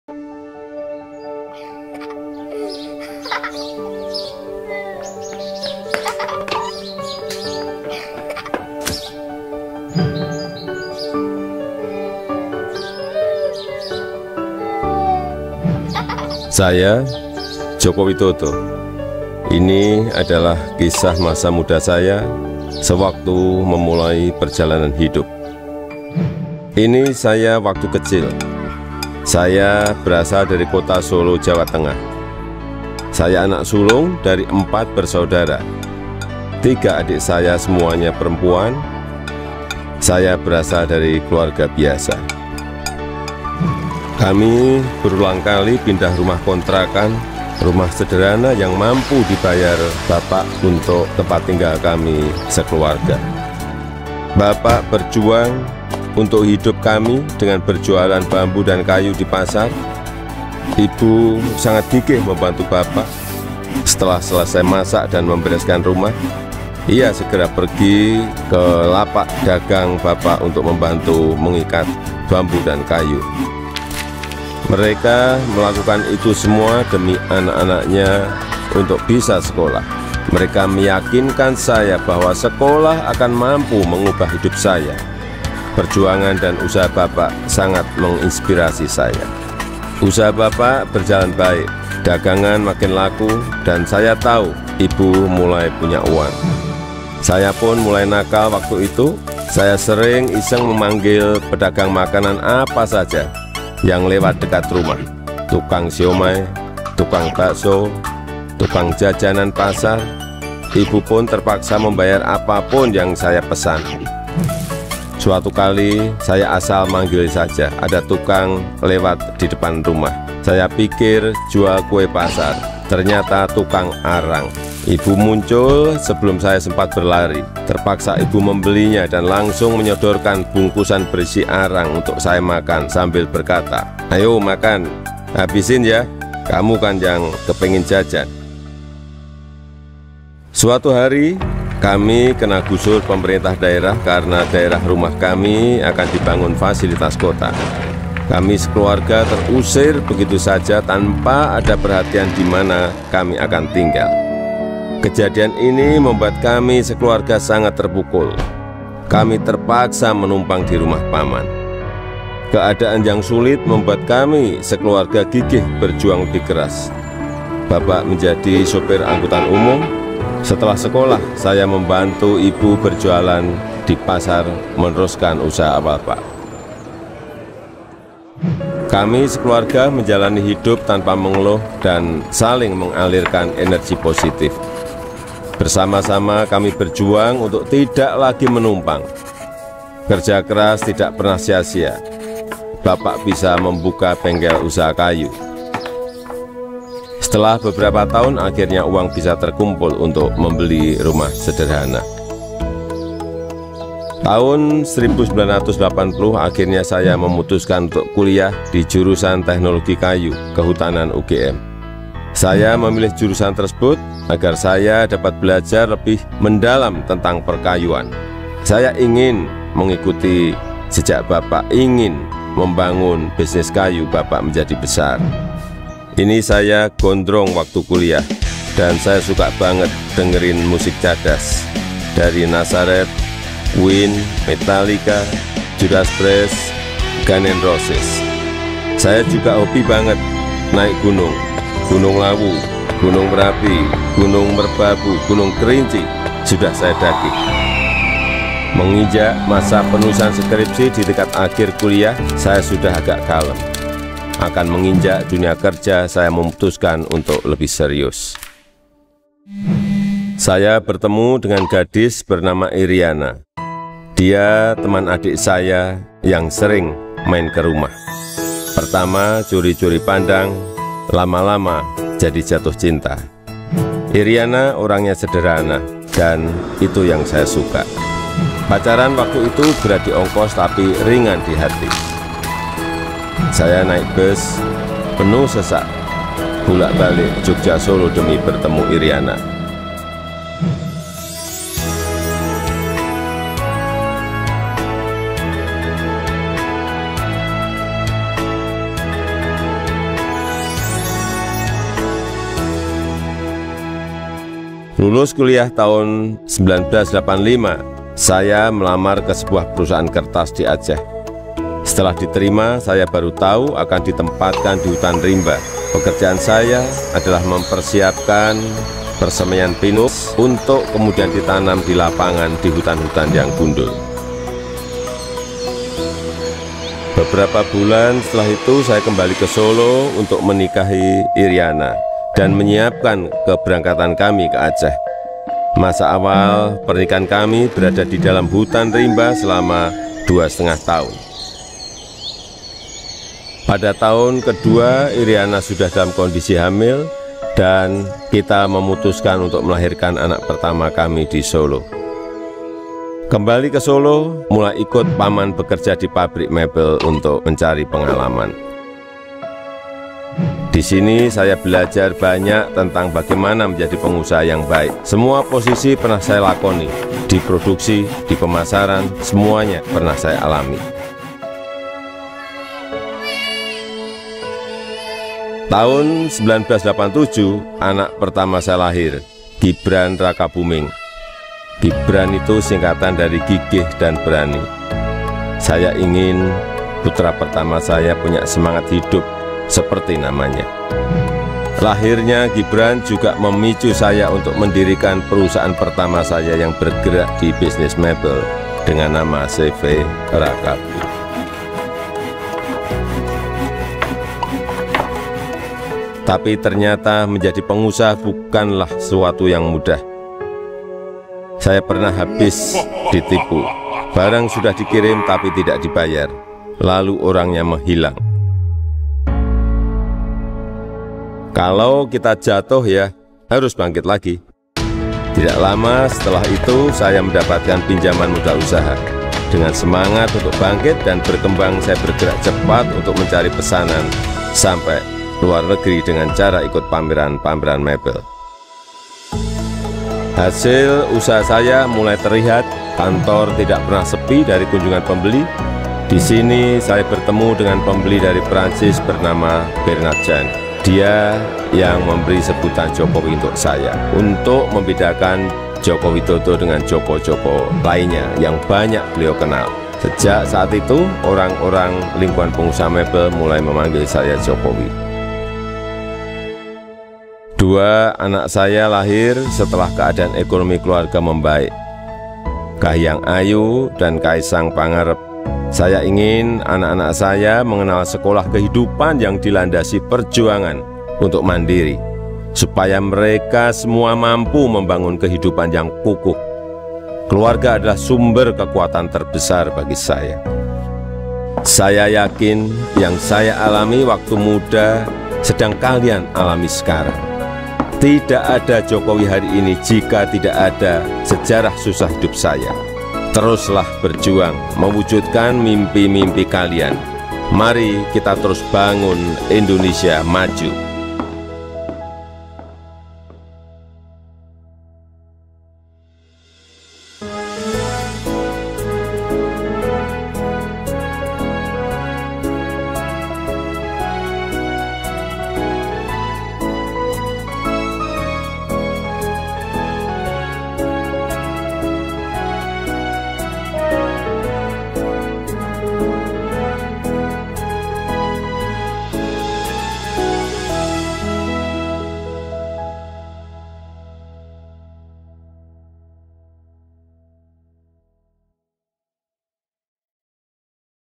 Saya, Joko Widodo. Ini adalah kisah masa muda saya sewaktu memulai perjalanan hidup. Ini saya waktu kecil. Saya berasal dari kota Solo, Jawa Tengah. Saya anak sulung dari 4 bersaudara. 3 adik saya semuanya perempuan. Saya berasal dari keluarga biasa. Kami berulang kali pindah rumah kontrakan, rumah sederhana yang mampu dibayar Bapak untuk tempat tinggal kami sekeluarga. Bapak berjuang untuk hidup kami dengan berjualan bambu dan kayu di pasar. Ibu sangat gigih membantu Bapak. Setelah selesai masak dan membereskan rumah, ia segera pergi ke lapak dagang Bapak untuk membantu mengikat bambu dan kayu. Mereka melakukan itu semua demi anak-anaknya untuk bisa sekolah. Mereka meyakinkan saya bahwa sekolah akan mampu mengubah hidup saya. Perjuangan dan usaha Bapak sangat menginspirasi saya. Usaha Bapak berjalan baik, dagangan makin laku, dan saya tahu Ibu mulai punya uang. Saya pun mulai nakal waktu itu. Saya sering iseng memanggil pedagang makanan apa saja yang lewat dekat rumah, tukang siomay, tukang bakso, tukang jajanan pasar. Ibu pun terpaksa membayar apapun yang saya pesan. Suatu kali saya asal manggil saja, ada tukang lewat di depan rumah. Saya pikir jual kue pasar, ternyata tukang arang. Ibu muncul sebelum saya sempat berlari. Terpaksa ibu membelinya dan langsung menyodorkan bungkusan berisi arang untuk saya makan sambil berkata, "Ayo makan, habisin ya, kamu kan yang kepengin jajan." Suatu hari kami kena gusur pemerintah daerah karena daerah rumah kami akan dibangun fasilitas kota. Kami sekeluarga terusir begitu saja tanpa ada perhatian di mana kami akan tinggal. Kejadian ini membuat kami sekeluarga sangat terpukul. Kami terpaksa menumpang di rumah paman. Keadaan yang sulit membuat kami sekeluarga gigih berjuang lebih keras. Bapak menjadi sopir angkutan umum. Setelah sekolah, saya membantu ibu berjualan di pasar meneruskan usaha Bapak. Kami sekeluarga menjalani hidup tanpa mengeluh dan saling mengalirkan energi positif. Bersama-sama kami berjuang untuk tidak lagi menumpang. Kerja keras tidak pernah sia-sia. Bapak bisa membuka bengkel usaha kayu. Setelah beberapa tahun, akhirnya uang bisa terkumpul untuk membeli rumah sederhana. Tahun 1980, akhirnya saya memutuskan untuk kuliah di jurusan Teknologi Kayu, Kehutanan UGM. Saya memilih jurusan tersebut agar saya dapat belajar lebih mendalam tentang perkayuan. Saya ingin mengikuti jejak Bapak, ingin membangun bisnis kayu Bapak menjadi besar. Ini saya gondrong waktu kuliah, dan saya suka banget dengerin musik cadas dari Nazareth, Queen, Metallica, Judas Priest, Guns N' Roses. Saya juga hobi banget naik gunung, Gunung Lawu, Gunung Merapi, Gunung Merbabu, Gunung Kerinci, sudah saya daki. Menginjak masa penulisan skripsi di dekat akhir kuliah, saya sudah agak kalem. Akan menginjak dunia kerja, saya memutuskan untuk lebih serius. Saya bertemu dengan gadis bernama Iriana. Dia teman adik saya yang sering main ke rumah. Pertama curi-curi pandang, lama-lama jadi jatuh cinta. Iriana orangnya sederhana, dan itu yang saya suka. Pacaran waktu itu berat di ongkos tapi ringan di hati. Saya naik bus penuh sesak, bolak-balik Jogja Solo demi bertemu Iriana. Lulus kuliah tahun 1985, saya melamar ke sebuah perusahaan kertas di Aceh. Setelah diterima, saya baru tahu akan ditempatkan di hutan rimba. Pekerjaan saya adalah mempersiapkan persemaian pinus untuk kemudian ditanam di lapangan di hutan-hutan yang gundul. Beberapa bulan setelah itu saya kembali ke Solo untuk menikahi Iriana dan menyiapkan keberangkatan kami ke Aceh. Masa awal pernikahan kami berada di dalam hutan rimba selama 2,5 tahun. Pada tahun kedua, Iriana sudah dalam kondisi hamil dan kita memutuskan untuk melahirkan anak pertama kami di Solo. Kembali ke Solo, mulai ikut paman bekerja di pabrik mebel untuk mencari pengalaman. Di sini saya belajar banyak tentang bagaimana menjadi pengusaha yang baik. Semua posisi pernah saya lakoni, di produksi, di pemasaran, semuanya pernah saya alami. Tahun 1987, anak pertama saya lahir, Gibran Rakabuming. Gibran itu singkatan dari gigih dan berani. Saya ingin putra pertama saya punya semangat hidup seperti namanya. Lahirnya Gibran juga memicu saya untuk mendirikan perusahaan pertama saya yang bergerak di bisnis mebel dengan nama CV Rakabu. Tapi ternyata menjadi pengusaha bukanlah sesuatu yang mudah. Saya pernah habis ditipu. Barang sudah dikirim tapi tidak dibayar. Lalu orangnya menghilang. Kalau kita jatuh ya harus bangkit lagi. Tidak lama setelah itu saya mendapatkan pinjaman modal usaha. Dengan semangat untuk bangkit dan berkembang, saya bergerak cepat untuk mencari pesanan sampai luar negeri dengan cara ikut pameran-pameran mebel. Hasil usaha saya mulai terlihat, kantor tidak pernah sepi dari kunjungan pembeli. Di sini saya bertemu dengan pembeli dari Prancis bernama Bernard Jean. Dia yang memberi sebutan Jokowi untuk saya, untuk membedakan Joko Widodo dengan Joko-Joko lainnya yang banyak beliau kenal. Sejak saat itu, orang-orang lingkungan pengusaha mebel mulai memanggil saya Jokowi. Dua anak saya lahir setelah keadaan ekonomi keluarga membaik. Kahiyang Ayu dan Kaisang Pangarep. Saya ingin anak-anak saya mengenal sekolah kehidupan yang dilandasi perjuangan untuk mandiri, supaya mereka semua mampu membangun kehidupan yang kukuh. Keluarga adalah sumber kekuatan terbesar bagi saya. Saya yakin yang saya alami waktu muda sedang kalian alami sekarang. Tidak ada Jokowi hari ini jika tidak ada sejarah susah hidup saya. Teruslah berjuang mewujudkan mimpi-mimpi kalian. Mari kita terus bangun Indonesia maju.